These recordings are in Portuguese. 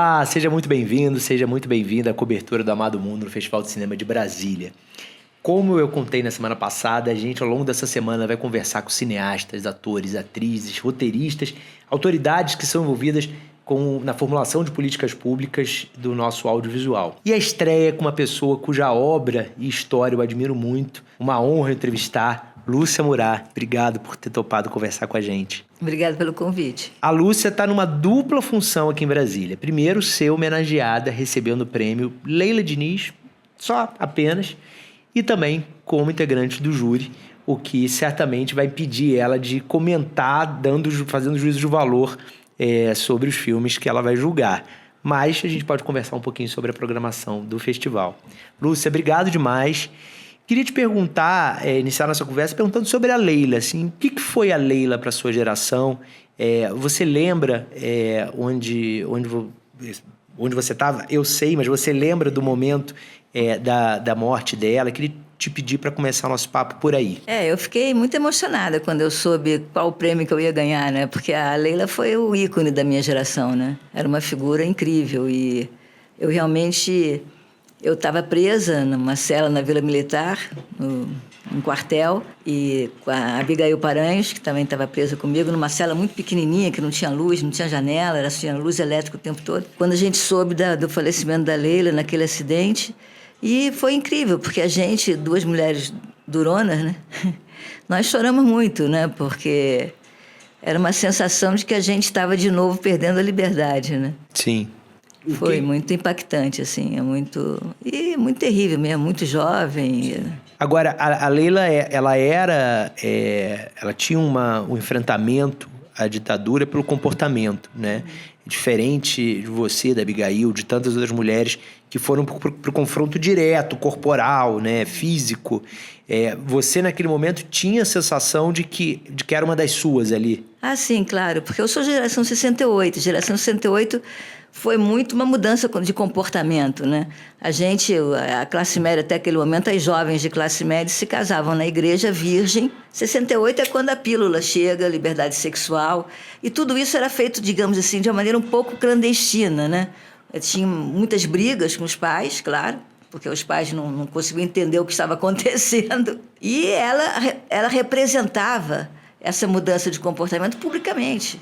Olá, seja muito bem-vindo, seja muito bem-vinda à cobertura do Amado Mundo no Festival de Cinema de Brasília. Como eu contei na semana passada, a gente ao longo dessa semana vai conversar com cineastas, atores, atrizes, roteiristas, autoridades que são envolvidas na formulação de políticas públicas do nosso audiovisual. E a estreia com uma pessoa cuja obra e história eu admiro muito, uma honra entrevistar Lúcia Murat. Obrigado por ter topado conversar com a gente. Obrigada pelo convite. A Lúcia está numa dupla função aqui em Brasília. Primeiro, ser homenageada recebendo o prêmio Leila Diniz, só apenas, e também como integrante do júri, o que certamente vai impedir ela de comentar, fazendo juízo de valor sobre os filmes que ela vai julgar. Mas a gente pode conversar um pouquinho sobre a programação do festival. Lúcia, obrigado demais. Queria te perguntar, iniciar nossa conversa perguntando sobre a Leila. Assim, o que foi a Leila para a sua geração? Você lembra onde você estava? Eu sei, mas você lembra do momento da morte dela? Queria te pedir para começar nosso papo por aí. Eu fiquei muito emocionada quando eu soube qual o prêmio que eu ia ganhar, né? Porque a Leila foi o ícone da minha geração, né? Era uma figura incrível e eu realmente... Eu estava presa numa cela na Vila Militar, num quartel, e com a Abigail Paranhos, que também estava presa comigo, numa cela muito pequenininha, que não tinha luz, não tinha janela, tinha luz elétrica o tempo todo. Quando a gente soube do falecimento da Leila naquele acidente, e foi incrível, porque a gente, duas mulheres duronas, né? Nós choramos muito, né? Porque era uma sensação de que a gente estava de novo perdendo a liberdade, né? Sim. Foi muito impactante, assim, muito terrível mesmo, muito jovem. Agora, a Leila, ela tinha um enfrentamento à ditadura pelo comportamento, né? Diferente de você, da Abigail, de tantas outras mulheres que foram pro confronto direto, corporal, né? Físico. Você, naquele momento, tinha a sensação de que era uma das suas ali? Ah, sim, claro, porque eu sou geração 68. Geração 68 foi muito uma mudança de comportamento, né? A classe média até aquele momento, as jovens de classe média se casavam na igreja virgem. 68 é quando a pílula chega, liberdade sexual. E tudo isso era feito, digamos assim, de uma maneira um pouco clandestina, né? Tinha muitas brigas com os pais, claro, porque os pais não conseguiam entender o que estava acontecendo. E ela representava essa mudança de comportamento publicamente.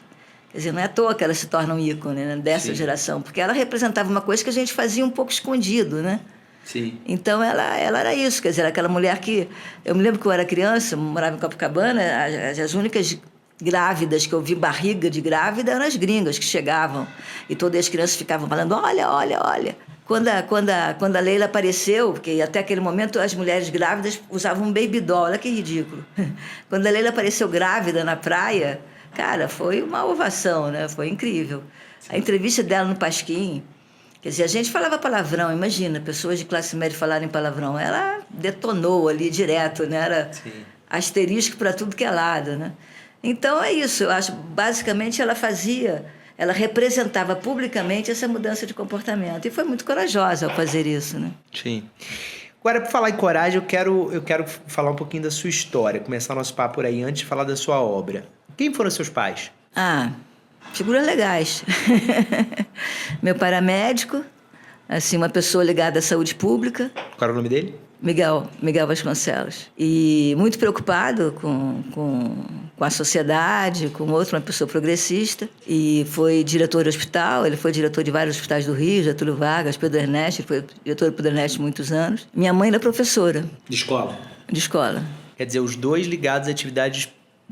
Quer dizer, não é à toa que ela se torna um ícone, né, dessa Sim. geração, porque ela representava uma coisa que a gente fazia um pouco escondido, né? Sim. Então, ela era isso, quer dizer, aquela mulher que... Eu me lembro que eu era criança, morava em Copacabana, as únicas grávidas que eu vi barriga de grávida eram as gringas que chegavam, e todas as crianças ficavam falando, olha, olha, olha. Quando a Leila apareceu, porque até aquele momento as mulheres grávidas usavam um baby doll, olha que ridículo. Quando a Leila apareceu grávida na praia... Cara, foi uma ovação, né? Foi incrível. A entrevista dela no Pasquim, quer dizer, a gente falava palavrão, imagina, pessoas de classe média falarem palavrão. Ela detonou ali direto, né? Era Sim. asterisco para tudo que é lado, né? Então é isso, eu acho, basicamente ela representava publicamente essa mudança de comportamento. E foi muito corajosa ao fazer isso, né? Sim. Agora, para falar em coragem, eu quero falar um pouquinho da sua história, começar nosso papo por aí, antes de falar da sua obra. Quem foram seus pais? Figuras legais. Meu pai era médico, assim, uma pessoa ligada à saúde pública. Qual era o nome dele? Miguel Vasconcelos. E muito preocupado com a sociedade, com uma pessoa progressista. E foi diretor do hospital, ele foi diretor de vários hospitais do Rio, Getúlio Vargas, Pedro Ernesto, foi diretor do Pedro Ernesto muitos anos. Minha mãe era professora. De escola? De escola. Quer dizer, os dois ligados a atividades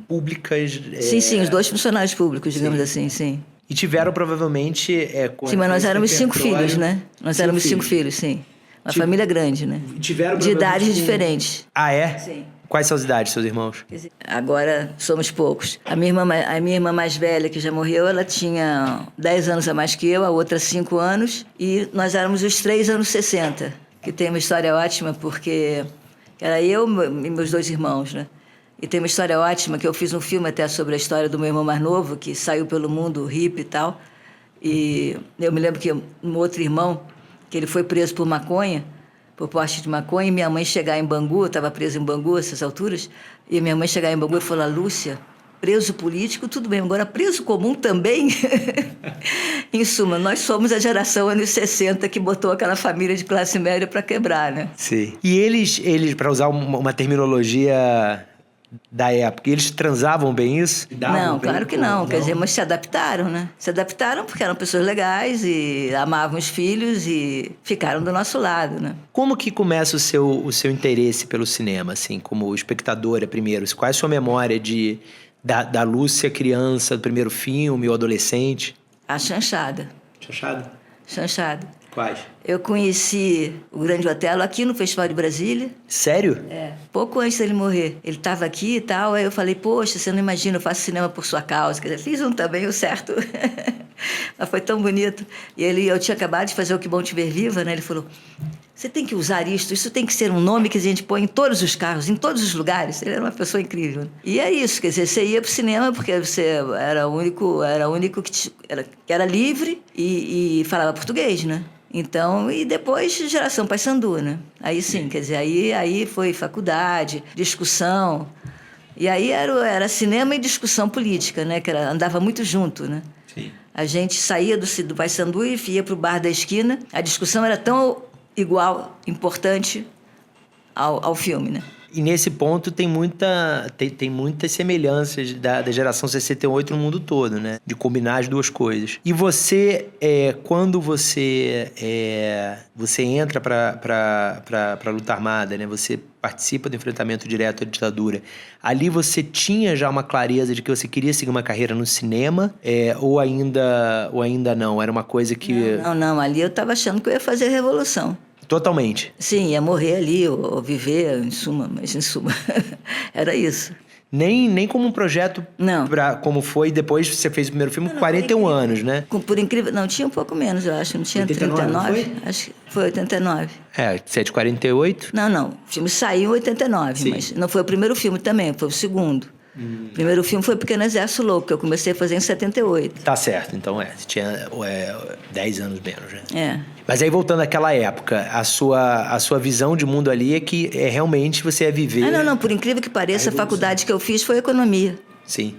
públicas... Sim, os dois funcionários públicos, digamos assim, sim. E tiveram provavelmente... Sim, mas nós éramos 5 filhos, né? Nós éramos 5 filhos, sim. Uma família grande, né? Tiveram de idades diferentes. Ah, é? Sim. Quais são as idades, seus irmãos? Agora somos poucos. A minha irmã mais velha, que já morreu, ela tinha 10 anos a mais que eu, a outra 5 anos. E nós éramos os 3 anos 60, que tem uma história ótima, porque era eu e meus 2 irmãos, né? E tem uma história ótima, que eu fiz um filme até sobre a história do meu irmão mais novo, que saiu pelo mundo hippie e tal. E eu me lembro que um outro irmão, que ele foi preso por maconha, por porte de maconha, e minha mãe chegar em Bangu, eu estava presa em Bangu, essas alturas, e minha mãe chegar em Bangu e falar, Lúcia, preso político, tudo bem. Agora, preso comum também. Em suma, nós somos a geração anos 60 que botou aquela família de classe média para quebrar, né? Sim. E eles para usar uma terminologia da época, eles transavam bem isso? Não, claro que não. Quer dizer, mas se adaptaram, né? Se adaptaram porque eram pessoas legais e amavam os filhos e ficaram do nosso lado, né? Como que começa o seu interesse pelo cinema, assim, como espectadora primeiro? Qual é a sua memória da Lúcia criança, do primeiro filme, ou adolescente? A chanchada. Chanchada? Chanchada. Quais? Eu conheci o Grande Otelo aqui no Festival de Brasília. Sério? É. Pouco antes dele morrer. Ele estava aqui e tal, aí eu falei, poxa, você não imagina, eu faço cinema por sua causa. Quer dizer, fiz um também, o certo. Mas foi tão bonito. E eu tinha acabado de fazer O Que Bom Te Ver Viva, né? Ele falou, você tem que usar isso tem que ser um nome que a gente põe em todos os carros, em todos os lugares. Ele era uma pessoa incrível. E é isso, quer dizer, você ia para o cinema porque você era o único que era livre e falava português, né? Então, e depois Geração Paissandu, né? Aí sim, quer dizer, aí foi faculdade, discussão. E aí era cinema e discussão política, né? Que andava muito junto, né? Sim. A gente saía do Paissandu e ia para o bar da esquina. A discussão era tão igual, importante ao filme, né? E nesse ponto tem muitas semelhanças da geração 68 no mundo todo, né? De combinar as duas coisas. E você, quando você entra para a luta armada, né? Você participa do enfrentamento direto à ditadura. Ali você tinha já uma clareza de que você queria seguir uma carreira no cinema? Ou ainda não? Era uma coisa que... Não. Ali eu estava achando que eu ia fazer a revolução. Totalmente. Sim, ia morrer ali, ou viver, em suma, era isso. Nem como um projeto, não. Como foi depois que você fez o primeiro filme com 41 anos, né? Por incrível... Não, tinha um pouco menos, eu acho. Não tinha 89, 39? Não foi? Acho que foi 89. Você é de 48? Não. O filme saiu em 89, sim. Mas não foi o primeiro filme também, foi o segundo. O primeiro filme foi Pequeno Exército Louco, que eu comecei a fazer em 78. Tá certo, então você tinha 10 anos menos, né? Mas aí voltando àquela época, a sua visão de mundo ali é que realmente você ia viver... Não, por incrível que pareça, a faculdade que eu fiz foi economia. Sim.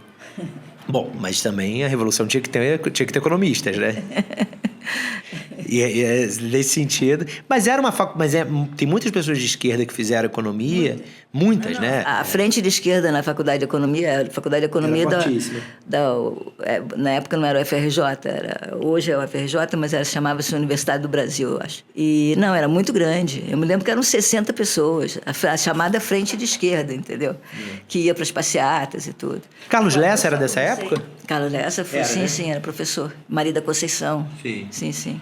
Bom, mas também a revolução tinha que ter economistas, né? E nesse sentido... Mas tem muitas pessoas de esquerda que fizeram economia, muitas, né? A frente de esquerda na Faculdade de Economia, na época não era o FRJ, hoje é o FRJ, mas chamava-se Universidade do Brasil, eu acho. E não, era muito grande. Eu me lembro que eram 60 pessoas, a chamada frente de esquerda, entendeu? Que ia para as passeatas e tudo. Carlos Lessa era dessa época? Carlos Lessa, sim, era professor. Maria da Conceição. Sim.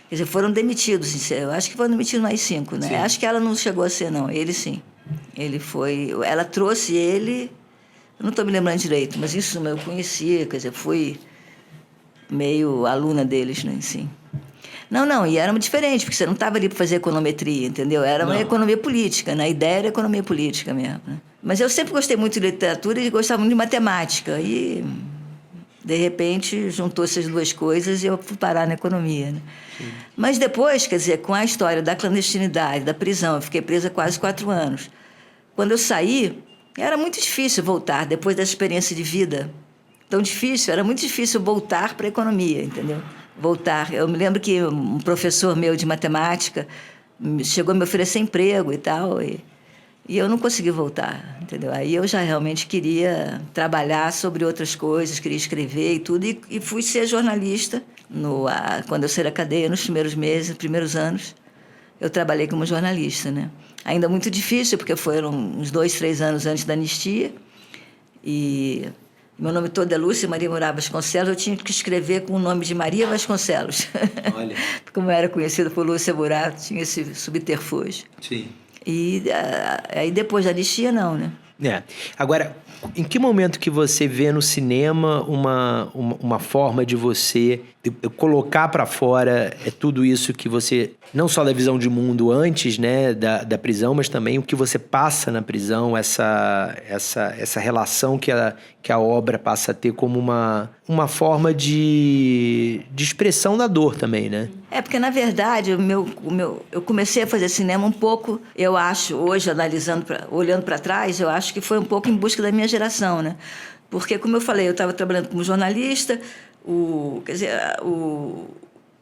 Quer dizer, foram demitidos, eu acho que foram demitidos mais 5, né? Sim. Acho que ela não chegou a ser, não. Ele sim. Ele foi... Ela trouxe ele... Eu não estou me lembrando direito, mas isso eu conhecia, quer dizer, fui meio aluna deles, né? Sim. Não, e era diferente, porque você não estava ali para fazer econometria, entendeu? Era uma economia política, né? A ideia era economia política mesmo, né? Mas eu sempre gostei muito de literatura e gostava muito de matemática. E, de repente, juntou essas duas coisas e eu fui parar na economia, né? Mas depois, quer dizer, com a história da clandestinidade, da prisão, eu fiquei presa quase 4 anos. Quando eu saí, era muito difícil voltar, depois dessa experiência de vida. Tão difícil, era muito difícil voltar para a economia, entendeu? Voltar. Eu me lembro que um professor meu de matemática chegou a me oferecer emprego e tal, e eu não consegui voltar, entendeu? Aí eu já realmente queria trabalhar sobre outras coisas, queria escrever e tudo, e fui ser jornalista. Quando eu saí da cadeia, nos primeiros anos, eu trabalhei como jornalista, né? Ainda muito difícil, porque foram uns 2, 3 anos antes da anistia, e meu nome todo é Lúcia Maria Moraes Vasconcelos, eu tinha que escrever com o nome de Maria Vasconcelos. Olha. Como eu era conhecida por Lúcia Moraes, tinha esse subterfúgio. Sim. E aí depois da anistia, não, né? Agora, em que momento que você vê no cinema uma forma de você colocar para fora tudo isso que você, não só da visão de mundo antes, né, da prisão, mas também o que você passa na prisão, essa relação que a obra passa a ter como uma forma de expressão da dor também, né? Porque, na verdade, eu comecei a fazer cinema um pouco, eu acho, hoje, olhando para trás, eu acho que foi um pouco em busca da minha geração, né? Porque, como eu falei, eu estava trabalhando como jornalista, o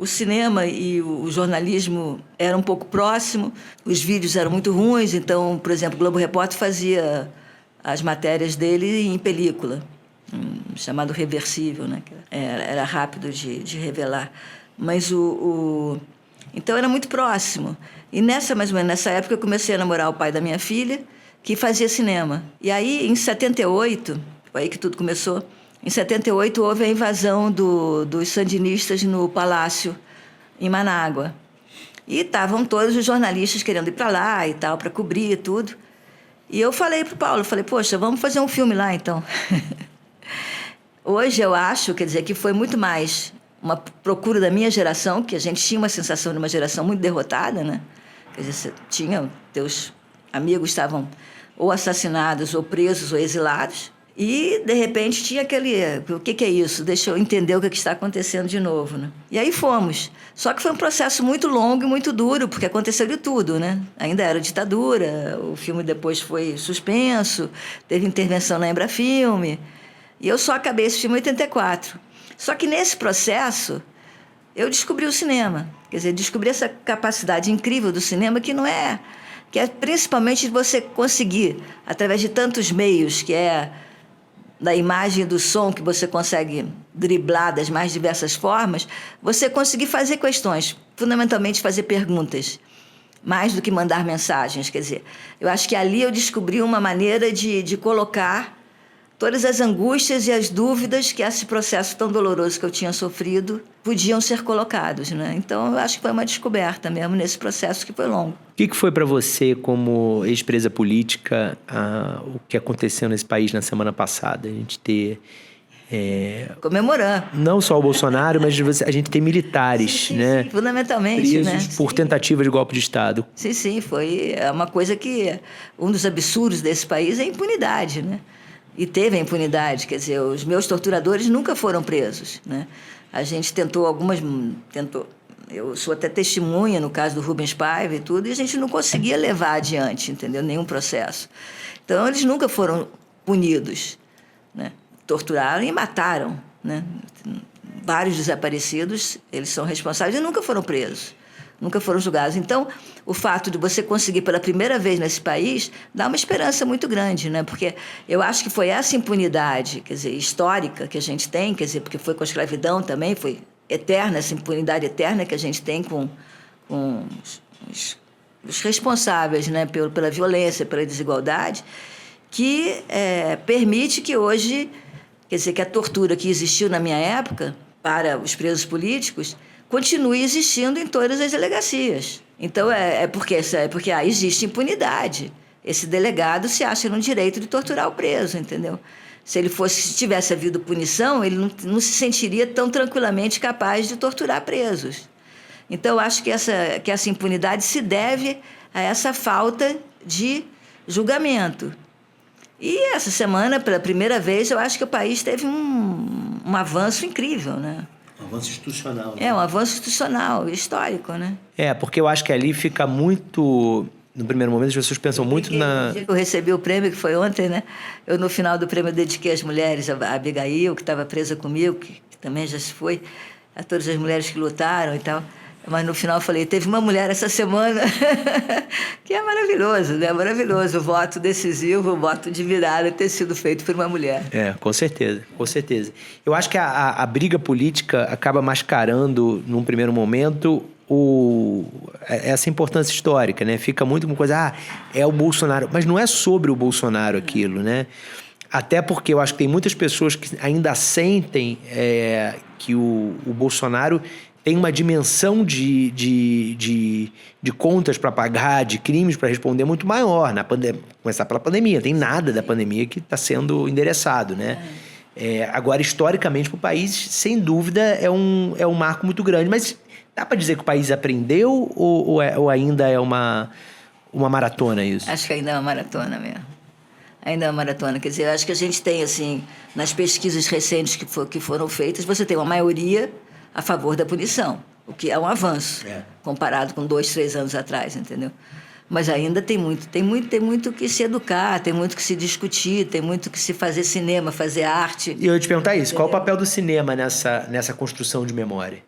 cinema e o jornalismo eram um pouco próximo, os vídeos eram muito ruins, então, por exemplo, o Globo Repórter fazia as matérias dele em película, chamado reversível, né? Era rápido de revelar. Mas então era muito próximo. E mais ou menos nessa época eu comecei a namorar o pai da minha filha, que fazia cinema. E aí, em 78, foi aí que tudo começou, em 78 houve a invasão dos sandinistas no Palácio, em Manágua. E estavam todos os jornalistas querendo ir para lá e tal, para cobrir e tudo. E eu falei para o Paulo, poxa, vamos fazer um filme lá, então. Hoje eu acho, quer dizer, que foi muito mais uma procura da minha geração, que a gente tinha uma sensação de uma geração muito derrotada, né? Quer dizer, teus amigos estavam ou assassinados, ou presos, ou exilados. E, de repente, tinha aquele... O que é isso? Deixa eu entender o que está acontecendo de novo, né? E aí fomos. Só que foi um processo muito longo e muito duro, porque aconteceu de tudo, né? Ainda era ditadura, o filme depois foi suspenso, teve intervenção na Embrafilme. E eu só acabei esse filme em 84. Só que nesse processo, eu descobri o cinema. Quer dizer, descobri essa capacidade incrível do cinema que é principalmente você conseguir, através de tantos meios, que é da imagem e do som, que você consegue driblar das mais diversas formas, você conseguir fazer questões, fundamentalmente fazer perguntas, mais do que mandar mensagens. Quer dizer, eu acho que ali eu descobri uma maneira de colocar todas as angústias e as dúvidas que esse processo tão doloroso que eu tinha sofrido podiam ser colocados, né? Então, eu acho que foi uma descoberta mesmo nesse processo que foi longo. O que foi para você, como ex-presa política, o que aconteceu nesse país na semana passada? A gente ter... comemorando. Não só o Bolsonaro, mas a gente ter militares, né? Sim, fundamentalmente, presos por tentativa de golpe de Estado. Sim, foi uma coisa que... Um dos absurdos desse país é a impunidade, né? E teve a impunidade, quer dizer, os meus torturadores nunca foram presos, né? A gente tentou. Eu sou até testemunha no caso do Rubens Paiva e tudo, e a gente não conseguia levar adiante, entendeu? Nenhum processo. Então, eles nunca foram punidos, né? Torturaram e mataram, né? Vários desaparecidos, eles são responsáveis e nunca foram presos. Nunca foram julgados. Então, o fato de você conseguir pela primeira vez nesse país dá uma esperança muito grande, né? Porque eu acho que foi essa impunidade, quer dizer, histórica que a gente tem, quer dizer, porque foi com a escravidão também, foi eterna, essa impunidade eterna que a gente tem com os responsáveis, né? Pela violência, pela desigualdade, que permite que hoje, quer dizer, que a tortura que existiu na minha época para os presos políticos continue existindo em todas as delegacias. Então, porque existe impunidade. Esse delegado se acha no direito de torturar o preso, entendeu? Se tivesse havido punição, ele não se sentiria tão tranquilamente capaz de torturar presos. Então, eu acho que essa impunidade se deve a essa falta de julgamento. E essa semana, pela primeira vez, eu acho que o país teve um avanço incrível, né? Um avanço institucional. Né? Um avanço institucional, histórico, né? Porque eu acho que ali fica muito... No primeiro momento, as pessoas pensam muito na... No dia que eu recebi o prêmio, que foi ontem, né? Eu, no final do prêmio, dediquei às mulheres, a Abigail, que estava presa comigo, que também já se foi, a todas as mulheres que lutaram e tal. Mas, no final, eu falei, teve uma mulher essa semana que é maravilhoso, né? Maravilhoso. O voto decisivo, o voto de virada ter sido feito por uma mulher. Com certeza, com certeza. Eu acho que a briga política acaba mascarando, num primeiro momento, essa importância histórica, né? Fica muito uma coisa, é o Bolsonaro. Mas não é sobre o Bolsonaro aquilo, né? Até porque eu acho que tem muitas pessoas que ainda sentem que o Bolsonaro tem uma dimensão de contas para pagar, de crimes para responder muito maior. Começar pela pandemia, tem nada da pandemia que está sendo endereçado, né? Agora, historicamente, para o país, sem dúvida, é um marco muito grande. Mas dá para dizer que o país aprendeu ou ainda é uma maratona isso? Acho que ainda é uma maratona mesmo. Ainda é uma maratona. Quer dizer, eu acho que a gente tem, assim, nas pesquisas recentes que foram feitas, você tem uma maioria a favor da punição, o que é um avanço, comparado com 2, 3 anos atrás, entendeu? Mas ainda tem muito que se educar, tem muito que se discutir, tem muito que se fazer cinema, fazer arte. E eu ia te perguntar isso, qual o papel do cinema nessa construção de memória?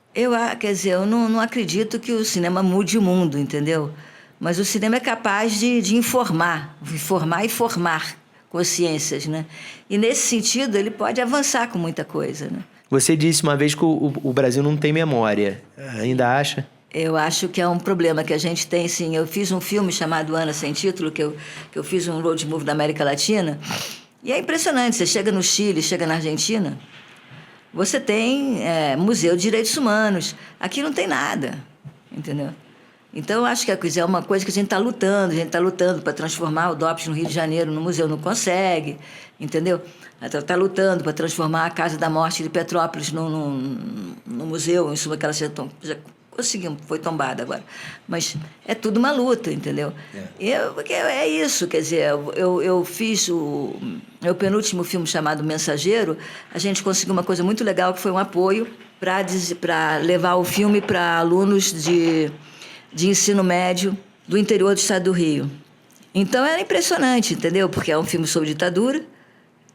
Quer dizer, eu não acredito que o cinema mude o mundo, entendeu? Mas o cinema é capaz de informar e formar consciências, né? E nesse sentido ele pode avançar com muita coisa, né? Você disse uma vez que o Brasil não tem memória. Ainda acha? Eu acho que é um problema que a gente tem, sim. Eu fiz um filme chamado Ana Sem Título, que eu fiz um road movie da América Latina, e é impressionante. Você chega no Chile, chega na Argentina, você tem Museu de Direitos Humanos. Aqui não tem nada, entendeu? Então, eu acho que é uma coisa que a gente está lutando para transformar o DOPS no Rio de Janeiro no museu, não consegue, entendeu? Está lutando para transformar a Casa da Morte de Petrópolis no museu, em suma, que ela já conseguimos, foi tombada agora. Mas é tudo uma luta, entendeu? Porque é isso, quer dizer, eu fiz o meu penúltimo filme chamado Mensageiro, a gente conseguiu uma coisa muito legal, que foi um apoio para levar o filme para alunos de ensino médio do interior do estado do Rio. Então era impressionante, entendeu? Porque é um filme sobre ditadura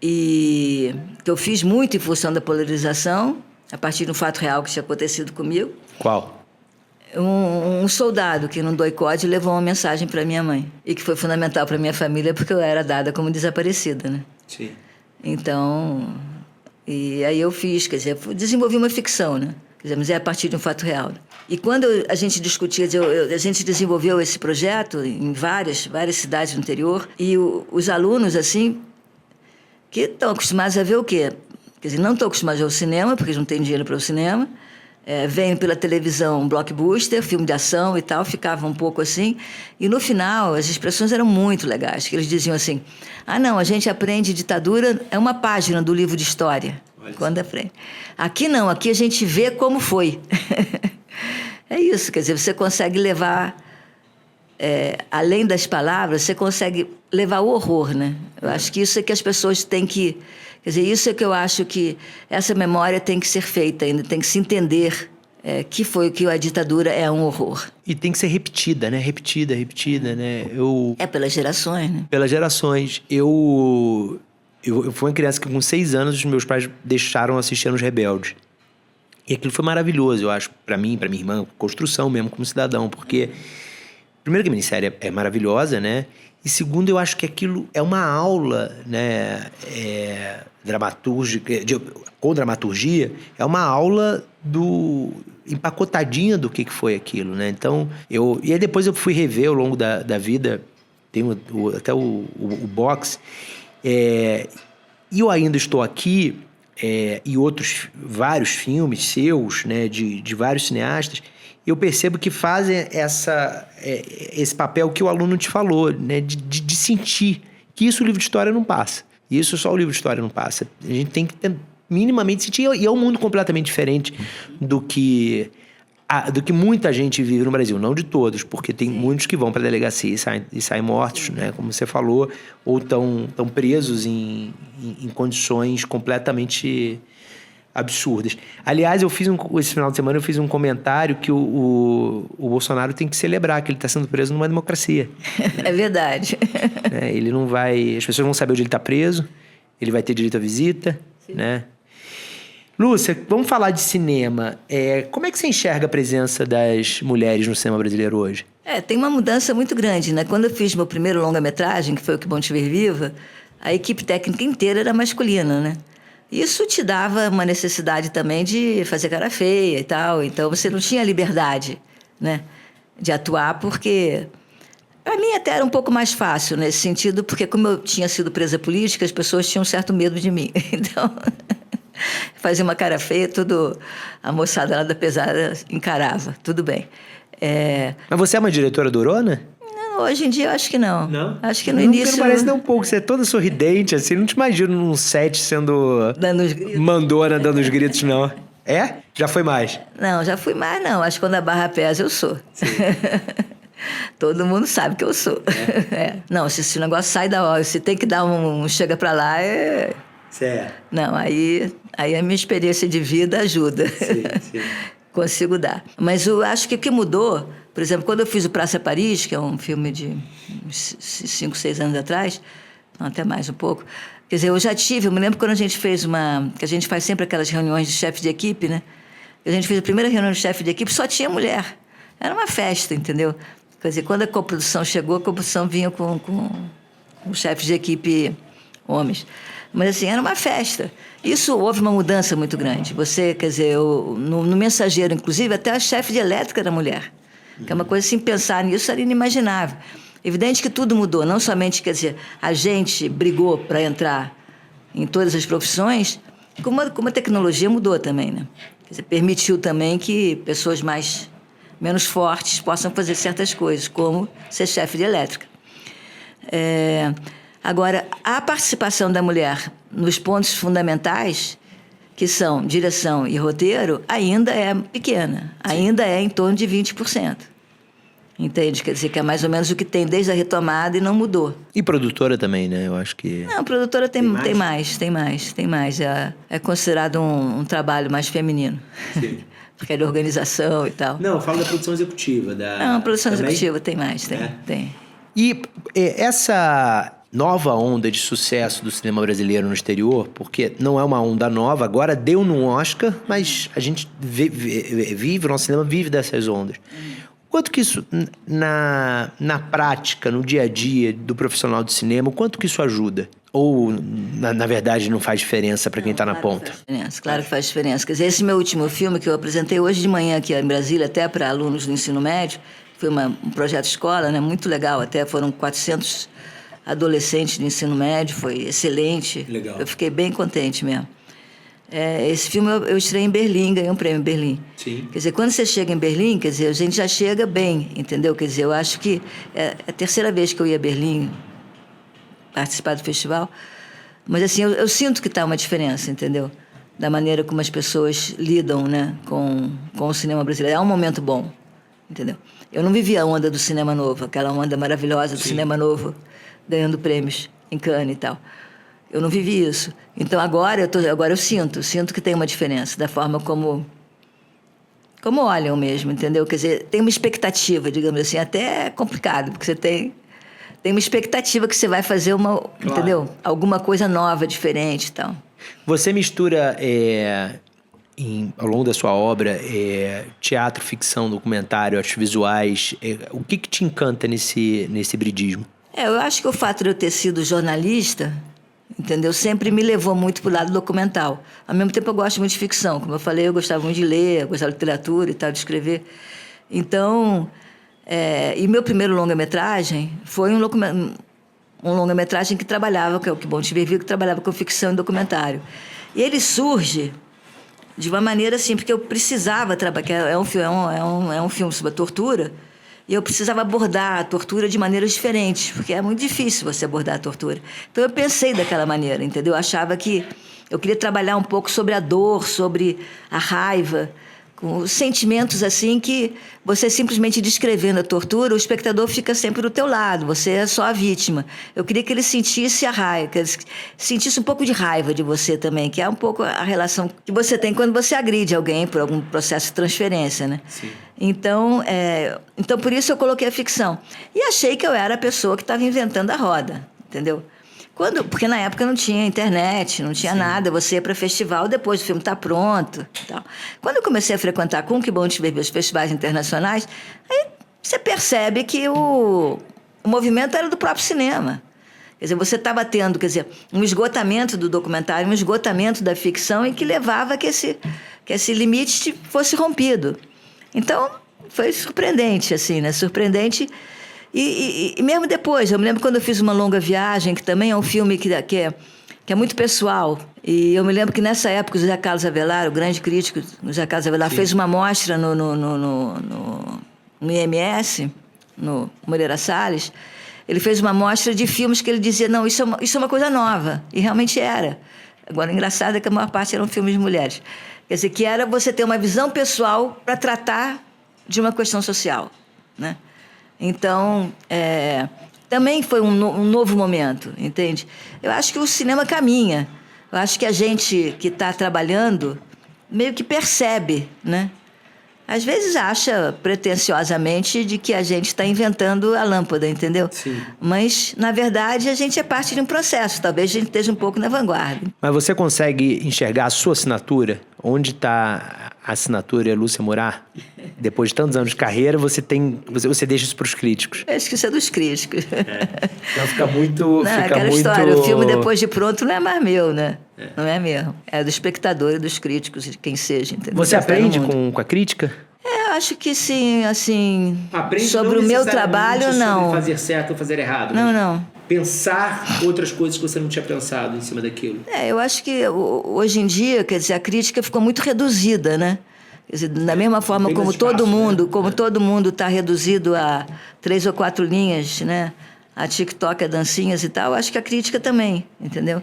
e que eu fiz muito em função da polarização, a partir de um fato real que tinha acontecido comigo. Qual? Um soldado que no doicode levou uma mensagem para minha mãe e que foi fundamental para minha família porque eu era dada como desaparecida, né? Sim. Então, e aí eu fiz, quer dizer, desenvolvi uma ficção, né? Quer dizer, mas é a partir de um fato real. E quando a gente discutia, a gente desenvolveu esse projeto em várias cidades do interior e os alunos, assim, que estão acostumados a ver o quê? Quer dizer, não estão acostumados ao cinema, porque eles não têm dinheiro para o cinema, vêm pela televisão blockbuster, filme de ação e tal, ficavam um pouco assim. E no final, as expressões eram muito legais, que eles diziam assim, não, a gente aprende ditadura, é uma página do livro de história, quando aprende. Aqui não, aqui a gente vê como foi. É isso, quer dizer, você consegue levar, além das palavras, você consegue levar o horror, né? Eu acho que isso é que as pessoas têm que... Quer dizer, isso é que eu acho que essa memória tem que ser feita ainda, tem que se entender que a ditadura é um horror. E tem que ser repetida, né? Repetida, né? Pelas gerações, né? Pelas gerações. Eu fui uma criança que com 6 anos os meus pais deixaram assistir Os Rebeldes. E aquilo foi maravilhoso, eu acho, para mim, para minha irmã, construção mesmo como cidadão, porque primeiro que a minissérie é maravilhosa, né? E segundo, eu acho que aquilo é uma aula, né, dramatúrgica, com dramaturgia, é uma aula empacotadinha do que foi aquilo, né? Então, e aí depois eu fui rever ao longo da vida, tem até o box, e eu ainda estou aqui, e vários filmes seus, né, de vários cineastas, eu percebo que fazem esse papel que o aluno te falou, né, de sentir que isso o livro de história não passa. Isso só o livro de história não passa. A gente tem que minimamente sentir, e é um mundo completamente diferente do que muita gente vive no Brasil, não de todos, porque tem muitos que vão para a delegacia e saem mortos, né, como você falou, ou estão presos em condições completamente absurdas. Aliás, esse final de semana eu fiz um comentário que o Bolsonaro tem que celebrar que ele está sendo preso numa democracia. É verdade. Ele não vai... As pessoas vão saber onde ele está preso, ele vai ter direito à visita, né? Lúcia, vamos falar de cinema. Como é que você enxerga a presença das mulheres no cinema brasileiro hoje? Tem uma mudança muito grande, né? Quando eu fiz meu primeiro longa-metragem, que foi o Que Bom Te Ver Viva, a equipe técnica inteira era masculina, né? Isso te dava uma necessidade também de fazer cara feia e tal. Então, você não tinha liberdade, né, de atuar, porque... Para mim até era um pouco mais fácil nesse sentido, porque como eu tinha sido presa política, as pessoas tinham um certo medo de mim. Então, fazia uma cara feia, a moçada lá da pesada encarava, tudo bem. Mas você é uma diretora durona? Hoje em dia eu acho que não. Não? Acho que no início... Não parece nem um pouco, você é toda sorridente, assim, não te imagino num set sendo... Dando os gritos. Mandona, dando os gritos, não. Já foi mais? Não, já fui mais, não. Acho que quando a barra pesa, eu sou. Sim. Todo mundo sabe que eu sou. Não, se esse negócio sai da hora, se tem que dar chega pra lá, Certo. Não, aí a minha experiência de vida ajuda. Sim. Consigo dar. Mas eu acho que o que mudou Por exemplo, quando eu fiz o Praça Paris, que é um filme de 5, 6 anos atrás, não, até mais um pouco, quer dizer, eu me lembro quando a gente fez que a gente faz sempre aquelas reuniões de chefe de equipe, né? A gente fez a primeira reunião de chefe de equipe, só tinha mulher. Era uma festa, entendeu? Quer dizer, quando a coprodução chegou, a coprodução vinha com chefes de equipe homens. Mas, assim, era uma festa. Isso, houve uma mudança muito grande. Você, quer dizer, no Mensageiro, inclusive, até a chefe de elétrica era mulher. Que é uma coisa assim, pensar nisso era inimaginável. Evidente que tudo mudou, não somente, quer dizer, a gente brigou para entrar em todas as profissões, como a tecnologia mudou também, né? Quer dizer, permitiu também que pessoas menos fortes possam fazer certas coisas, como ser chefe de elétrica. Agora, a participação da mulher nos pontos fundamentais, que são direção e roteiro, ainda é pequena. Ainda é em torno de 20%. Entende? Quer dizer, que é mais ou menos o que tem desde a retomada e não mudou. E produtora também, né? Eu acho que... Não, produtora tem mais. É considerado um trabalho mais feminino. Sim. Porque é de organização e tal. Não, eu falo da produção executiva. Não, produção executiva tem mais, tem. E essa nova onda de sucesso do cinema brasileiro no exterior, porque não é uma onda nova, agora deu num Oscar, mas a gente vive, o nosso cinema vive dessas ondas. Quanto que isso, na prática, no dia a dia do profissional de cinema, o quanto que isso ajuda? Ou, na verdade, não faz diferença para quem está na ponta? Claro que faz diferença. Quer dizer, esse meu último filme que eu apresentei hoje de manhã aqui em Brasília, até para alunos do ensino médio, foi um projeto escola, né, muito legal, até foram 400 adolescentes do ensino médio, foi excelente. Legal. Eu fiquei bem contente mesmo. Esse filme eu estreiei em Berlim, ganhei um prêmio em Berlim. Sim. Quer dizer, quando você chega em Berlim, quer dizer, a gente já chega bem, entendeu? Quer dizer, eu acho que é a terceira vez que eu ia a Berlim participar do festival, mas assim, eu sinto que está uma diferença, entendeu? Da maneira como as pessoas lidam, né, com o cinema brasileiro. É um momento bom, entendeu? Eu não vivi a onda do cinema novo, aquela onda maravilhosa do cinema novo, ganhando prêmios em Cannes e tal. Eu não vivi isso. Então agora eu sinto que tem uma diferença da forma como olham mesmo, entendeu? Quer dizer, tem uma expectativa, digamos assim, até é complicado, porque você tem uma expectativa que você vai fazer entendeu? Alguma coisa nova, diferente e tal. Você mistura, ao longo da sua obra, teatro, ficção, documentário, artes visuais. O que te encanta nesse hibridismo? Eu acho que o fato de eu ter sido jornalista, entendeu, sempre me levou muito para o lado documental. Ao mesmo tempo, eu gosto muito de ficção. Como eu falei, eu gostava muito de ler, eu gostava de literatura e tal, de escrever. Então, e meu primeiro longa-metragem foi um longa-metragem que trabalhava, que é o Que Bom Te Ver Vivo, que trabalhava com ficção e documentário. E ele surge de uma maneira assim, porque eu precisava trabalhar, que é um filme sobre a tortura, e eu precisava abordar a tortura de maneiras diferentes, porque é muito difícil você abordar a tortura. Então eu pensei daquela maneira, entendeu? Eu achava que eu queria trabalhar um pouco sobre a dor, sobre a raiva, com sentimentos assim que você simplesmente descrevendo a tortura, o espectador fica sempre do teu lado, você é só a vítima. Eu queria que ele sentisse a raiva, que ele sentisse um pouco de raiva de você também, que é um pouco a relação que você tem quando você agride alguém por algum processo de transferência, né? Sim. Então, por isso eu coloquei a ficção. E achei que eu era a pessoa que estava inventando a roda, entendeu? Porque na época não tinha internet, não tinha nada, você ia para festival, depois o filme está pronto e tal. Quando eu comecei a frequentar com Que Bom Te Ver os festivais internacionais, aí você percebe que o movimento era do próprio cinema. Quer dizer, você estava tendo, um esgotamento do documentário, um esgotamento da ficção, e que levava que esse limite fosse rompido. Então, foi surpreendente, assim, né? Surpreendente. E mesmo depois, eu me lembro quando eu fiz Uma Longa Viagem, que também é um filme que é muito pessoal. E eu me lembro que nessa época o José Carlos Avelar, o grande crítico José Carlos Avelar, fez uma mostra no IMS, no Moreira Salles. Ele fez uma mostra de filmes que ele dizia, não, isso é uma coisa nova. E realmente era. Agora, o engraçado é que a maior parte eram filmes de mulheres. Quer dizer, que era você ter uma visão pessoal para tratar de uma questão social, né? Então, também foi um novo momento, entende? Eu acho que o cinema caminha. Eu acho que a gente que está trabalhando meio que percebe, né? às vezes acha pretensiosamente de que a gente está inventando a lâmpada, entendeu? Sim. Mas, na verdade, a gente é parte de um processo. Talvez a gente esteja um pouco na vanguarda. Mas você consegue enxergar a sua assinatura? Onde está a assinatura Lúcia Murat? Depois de tantos anos de carreira, você deixa isso para os críticos. Eu acho que isso é dos críticos. Não fica muito... Não, aquela história, o filme depois de pronto não é mais meu, né? Não é mesmo. É do espectador e dos críticos, de quem seja. Entendeu? Você aprende com a crítica? Eu acho que sim, assim... Aprende sobre o meu trabalho, não. Sobre fazer certo ou fazer errado. Não. Pensar outras coisas que você não tinha pensado em cima daquilo. Eu acho que hoje em dia, quer dizer, a crítica ficou muito reduzida, né? Quer dizer, da mesma forma como todo mundo está reduzido a 3 ou 4 linhas, né? A TikTok, a dancinhas e tal, eu acho que a crítica também, entendeu?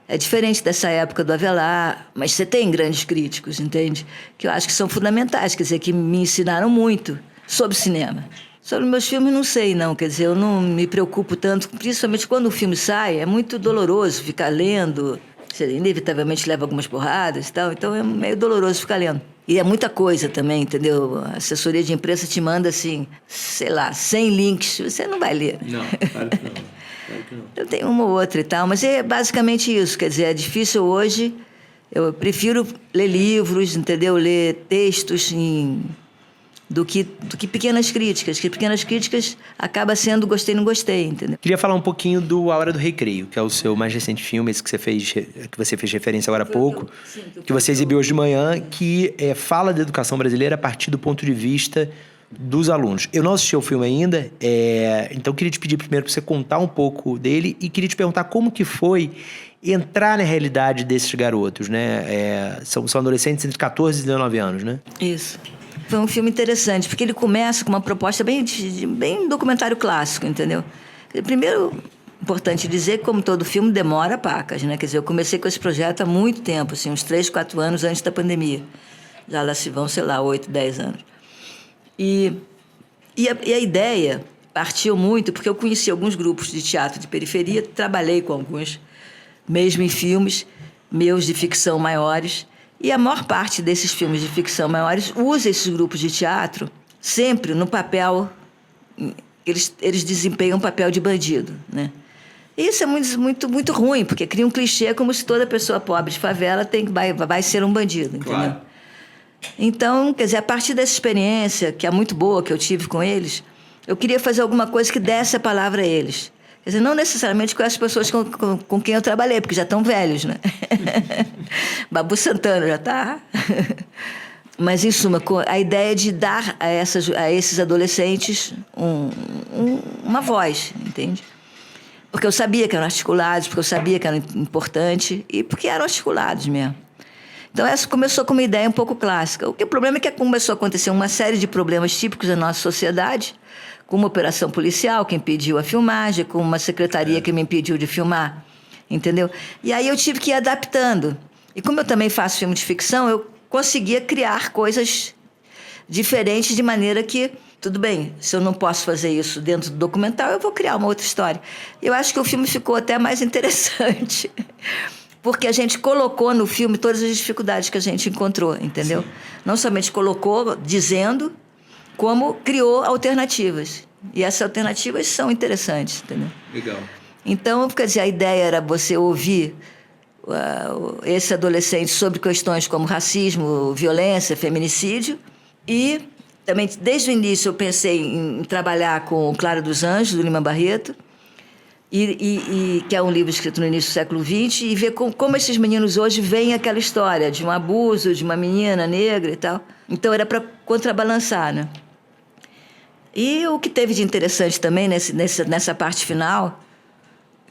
É diferente dessa época do Avelar, mas você tem grandes críticos, entende? Que eu acho que são fundamentais, quer dizer, que me ensinaram muito sobre cinema. Sobre meus filmes, não sei, não. Quer dizer, eu não me preocupo tanto, principalmente quando o filme sai, é muito doloroso ficar lendo. Você inevitavelmente leva algumas porradas e tal, então é meio doloroso ficar lendo. E é muita coisa também, entendeu? A assessoria de imprensa te manda, assim, sei lá, 100 links, você não vai ler. Não, claro que não. Claro que não. Eu tenho uma ou outra e tal, mas é basicamente isso. Quer dizer, é difícil hoje. Eu prefiro ler livros, entendeu? Ler textos do que pequenas críticas. Que pequenas críticas acaba sendo gostei, não gostei, entendeu? Queria falar um pouquinho do A Hora do Recreio, que é o seu mais recente filme, esse que você fez referência agora há pouco, que você exibiu hoje de manhã, que fala da educação brasileira a partir do ponto de vista dos alunos. Eu não assisti ao filme ainda, então queria te pedir primeiro para você contar um pouco dele e queria te perguntar como que foi entrar na realidade desses garotos, né? São adolescentes entre 14 e 19 anos, né? Isso. Foi um filme interessante, porque ele começa com uma proposta bem documentário clássico, entendeu? Primeiro, importante dizer que, como todo filme, demora pacas, né? Quer dizer, eu comecei com esse projeto há muito tempo, assim, uns 3, 4 anos antes da pandemia. Já lá se vão, sei lá, 8, 10 anos. E a ideia partiu muito, porque eu conheci alguns grupos de teatro de periferia, trabalhei com alguns, mesmo em filmes meus de ficção maiores. E a maior parte desses filmes de ficção maiores usa esses grupos de teatro sempre no papel... Eles desempenham um papel de bandido, né? E isso é muito ruim, porque cria um clichê como se toda pessoa pobre de favela vai ser um bandido, entendeu? Claro. Então, quer dizer, a partir dessa experiência, que é muito boa, que eu tive com eles, eu queria fazer alguma coisa que desse a palavra a eles. Quer dizer, não necessariamente com as pessoas com quem eu trabalhei, porque já estão velhos, né? Babu Santana já está. Mas, em suma, a ideia de dar a esses adolescentes uma voz, entende? Porque eu sabia que eram articulados, porque eu sabia que eram importantes e porque eram articulados mesmo. Então, essa começou com uma ideia um pouco clássica. O problema é que começou a acontecer uma série de problemas típicos da nossa sociedade, com uma operação policial que impediu a filmagem, com uma secretaria que me impediu de filmar, entendeu? E aí eu tive que ir adaptando. E como eu também faço filme de ficção, eu conseguia criar coisas diferentes de maneira que, tudo bem, se eu não posso fazer isso dentro do documental, eu vou criar uma outra história. Eu acho que o filme ficou até mais interessante, porque a gente colocou no filme todas as dificuldades que a gente encontrou, entendeu? Sim. Não somente colocou dizendo, como criou alternativas. E essas alternativas são interessantes, entendeu? Legal. Então, quer dizer, a ideia era você ouvir esse adolescente sobre questões como racismo, violência, feminicídio. E também, desde o início, eu pensei em trabalhar com Clara dos Anjos, do Lima Barreto, que é um livro escrito no início do século XX, e ver como esses meninos hoje veem aquela história de um abuso, de uma menina negra e tal. Então, era para contrabalançar, né? E o que teve de interessante também nessa parte final,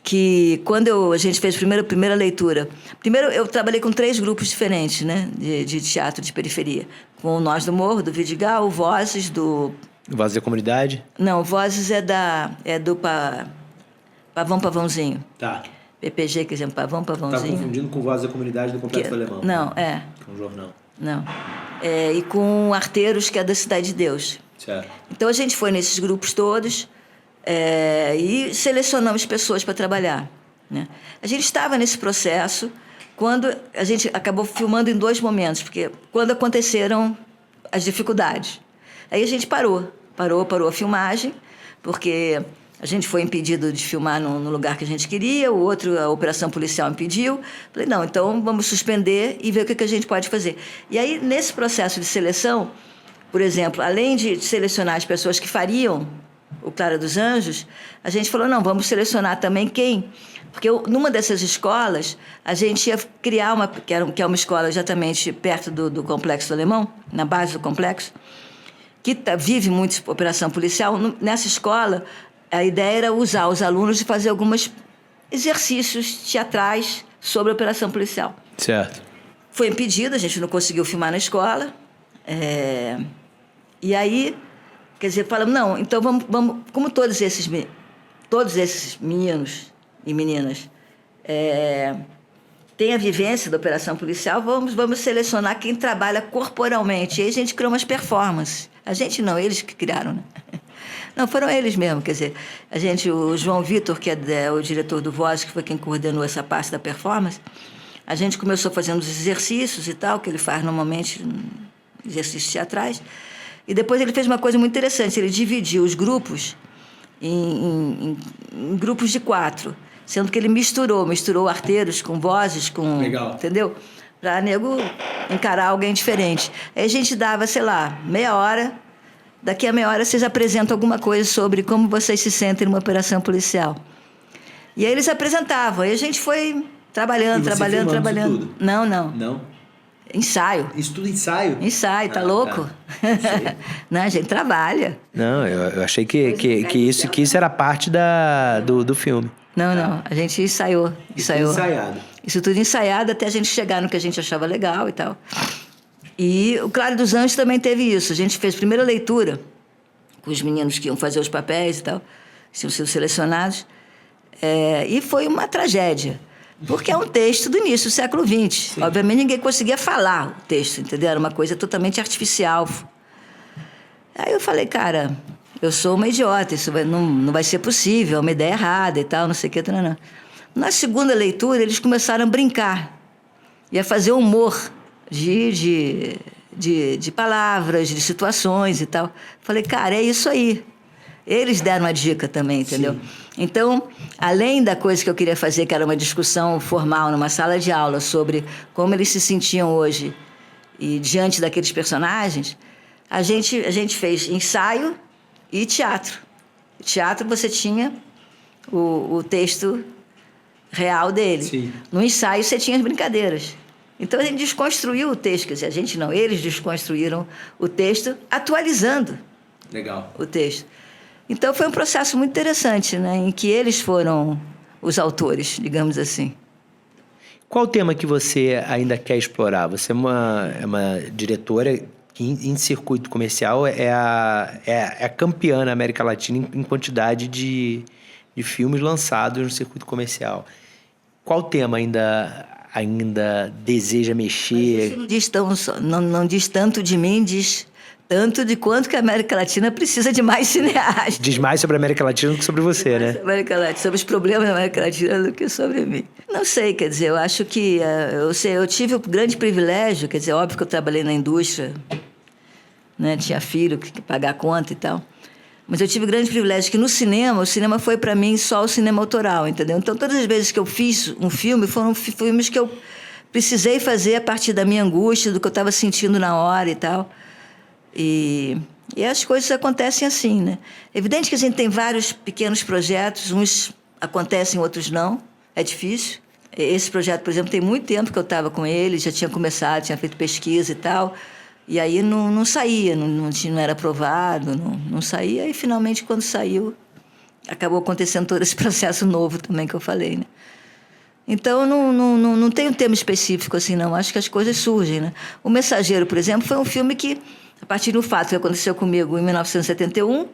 que quando a gente fez a primeira leitura... Primeiro, eu trabalhei com 3 grupos diferentes, né, de teatro de periferia. Com o Nós do Morro, do Vidigal, o Vozes, do... Vozes da Comunidade? Não, Vozes é do Pavão Pavãozinho. Tá. PPG, quer dizer, Pavão Pavãozinho. Tá confundindo com Vozes da Comunidade do Complexo Alemão. Não, Com o jornal. Não. E com Arteiros, que é da Cidade de Deus. Certo. Então, a gente foi nesses grupos todos e selecionamos pessoas para trabalhar, né? A gente estava nesse processo quando a gente acabou filmando em 2 momentos, porque quando aconteceram as dificuldades. Aí a gente parou a filmagem, porque a gente foi impedido de filmar no lugar que a gente queria, o outro, a operação policial impediu. Falei, não, então vamos suspender e ver o que a gente pode fazer. E aí, nesse processo de seleção, por exemplo, além de selecionar as pessoas que fariam o Clara dos Anjos, a gente falou, não, vamos selecionar também quem... Porque numa dessas escolas, a gente ia criar que é uma escola exatamente perto do Complexo do Alemão, na base do complexo, que vive muito operação policial. Nessa escola, a ideia era usar os alunos e fazer alguns exercícios teatrais sobre a operação policial. Certo. Foi impedido, a gente não conseguiu filmar na escola. E aí, quer dizer, falamos, não, então vamos como todos esses meninos e meninas têm a vivência da operação policial, vamos selecionar quem trabalha corporalmente. E aí a gente criou umas performances. A gente não, eles que criaram, né? Não, foram eles mesmo, quer dizer, o João Vitor, que é o diretor do Voz, que foi quem coordenou essa parte da performance, a gente começou fazendo os exercícios e tal, que ele faz normalmente, exercícios teatrais, e depois ele fez uma coisa muito interessante, ele dividiu os grupos em grupos de 4, sendo que ele misturou arteiros com vozes, com... Legal. Entendeu? Para nego encarar alguém diferente. Aí a gente dava, sei lá, meia hora. Daqui a meia hora vocês apresentam alguma coisa sobre como vocês se sentem numa operação policial. E aí eles apresentavam. Aí a gente foi trabalhando. Isso tudo? Não. Ensaio. Isso tudo ensaio? Ensaio, tá louco? Tá. Não, a gente trabalha. Não, eu achei que isso era parte do filme. Não. A gente ensaiou. Ensaiado. Isso tudo ensaiado até a gente chegar no que a gente achava legal e tal. E o Clara dos Anjos também teve isso. A gente fez a primeira leitura com os meninos que iam fazer os papéis e tal, tinham sido selecionados. E foi uma tragédia, porque é um texto do início do século XX. Sim. Obviamente ninguém conseguia falar o texto, entendeu? Era uma coisa totalmente artificial. Aí eu falei, cara, eu sou uma idiota, isso não vai ser possível, é uma ideia errada e tal, não sei o que. Não. Na segunda leitura, eles começaram a brincar e a fazer humor de palavras, de situações e tal. Falei, cara, é isso aí. Eles deram a dica também, entendeu? Sim. Então, além da coisa que eu queria fazer, que era uma discussão formal numa sala de aula sobre como eles se sentiam hoje e diante daqueles personagens, a gente fez ensaio e teatro. Teatro você tinha o texto real dele. Sim. No ensaio você tinha as brincadeiras. Então a gente desconstruiu o texto, quer dizer, a gente não, eles desconstruíram o texto atualizando o texto. Então foi um processo muito interessante, né, em que eles foram os autores, digamos assim. Qual o tema que você ainda quer explorar? Você é uma diretora que em circuito comercial é a campeã na América Latina em quantidade de filmes lançados no circuito comercial. Qual tema ainda deseja mexer? Não diz tanto de mim, diz tanto de quanto que a América Latina precisa de mais cineastas. Diz mais sobre a América Latina do que sobre você, né? Sobre os problemas da América Latina do que sobre mim. Não sei, quer dizer, eu acho que... eu tive o grande privilégio, quer dizer, óbvio que eu trabalhei na indústria, né? Tinha filho que pagar a conta e tal. Mas eu tive o grande privilégio que no cinema, o cinema foi para mim só o cinema autoral, entendeu? Então, todas as vezes que eu fiz um filme, foram filmes que eu precisei fazer a partir da minha angústia, do que eu estava sentindo na hora e tal. E as coisas acontecem assim, né? É evidente que a gente tem vários pequenos projetos, uns acontecem, outros não, é difícil. Esse projeto, por exemplo, tem muito tempo que eu estava com ele, já tinha começado, tinha feito pesquisa e tal, e aí não saía, não era aprovado, não saía, e finalmente, quando saiu, acabou acontecendo todo esse processo novo também que eu falei, né? Então, não tem um tema específico assim, não. Acho que as coisas surgem, né? O Mensageiro, por exemplo, foi um filme que, a partir do fato que aconteceu comigo em 1971,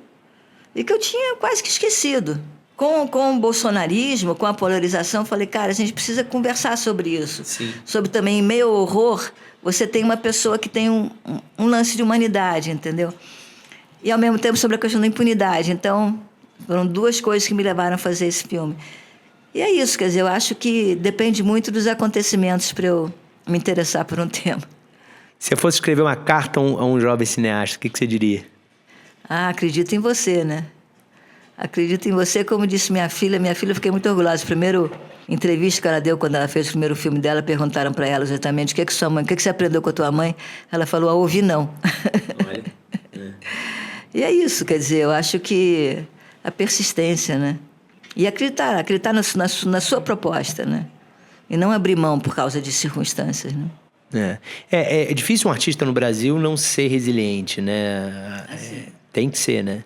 e que eu tinha quase que esquecido. Com o bolsonarismo, com a polarização, eu falei, cara, a gente precisa conversar sobre isso. Sim. Sobre também, em meio ao horror, você tem uma pessoa que tem um lance de humanidade, entendeu? E, ao mesmo tempo, sobre a questão da impunidade. Então, foram duas coisas que me levaram a fazer esse filme. E é isso, quer dizer, eu acho que depende muito dos acontecimentos para eu me interessar por um tema. Se eu fosse escrever uma carta a um jovem cineasta, o que você diria? Acredito em você, né? Acredito em você, como disse minha filha. Minha filha, eu fiquei muito orgulhosa. Primeiro entrevista que ela deu quando ela fez o primeiro filme dela, perguntaram para ela exatamente o que sua mãe, o que você aprendeu com a tua mãe. Ela falou: a ouvir não. Olha. E é isso, quer dizer, eu acho que a persistência, né? E acreditar na sua proposta, né? E não abrir mão por causa de circunstâncias, né? É difícil um artista no Brasil não ser resiliente, né? Tem que ser, né?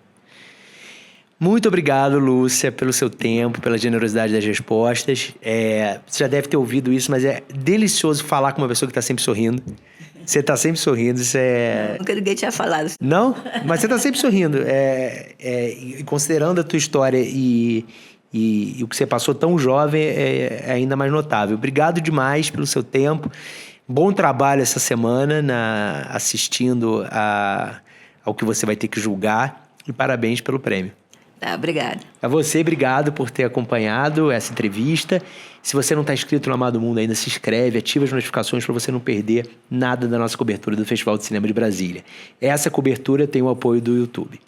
Muito obrigado, Lúcia, pelo seu tempo, pela generosidade das respostas. Você já deve ter ouvido isso, mas é delicioso falar com uma pessoa que está sempre sorrindo. Você está sempre sorrindo, isso é... Nunca ninguém tinha falado. Não? Mas você está sempre sorrindo. E considerando a tua história e o que você passou tão jovem, é ainda mais notável. Obrigado demais pelo seu tempo. Bom trabalho essa semana assistindo ao que você vai ter que julgar. E parabéns pelo prêmio. Obrigada. A você, obrigado por ter acompanhado essa entrevista. Se você não está inscrito no Amado Mundo ainda, se inscreve, ativa as notificações para você não perder nada da nossa cobertura do Festival de Cinema de Brasília. Essa cobertura tem o apoio do YouTube.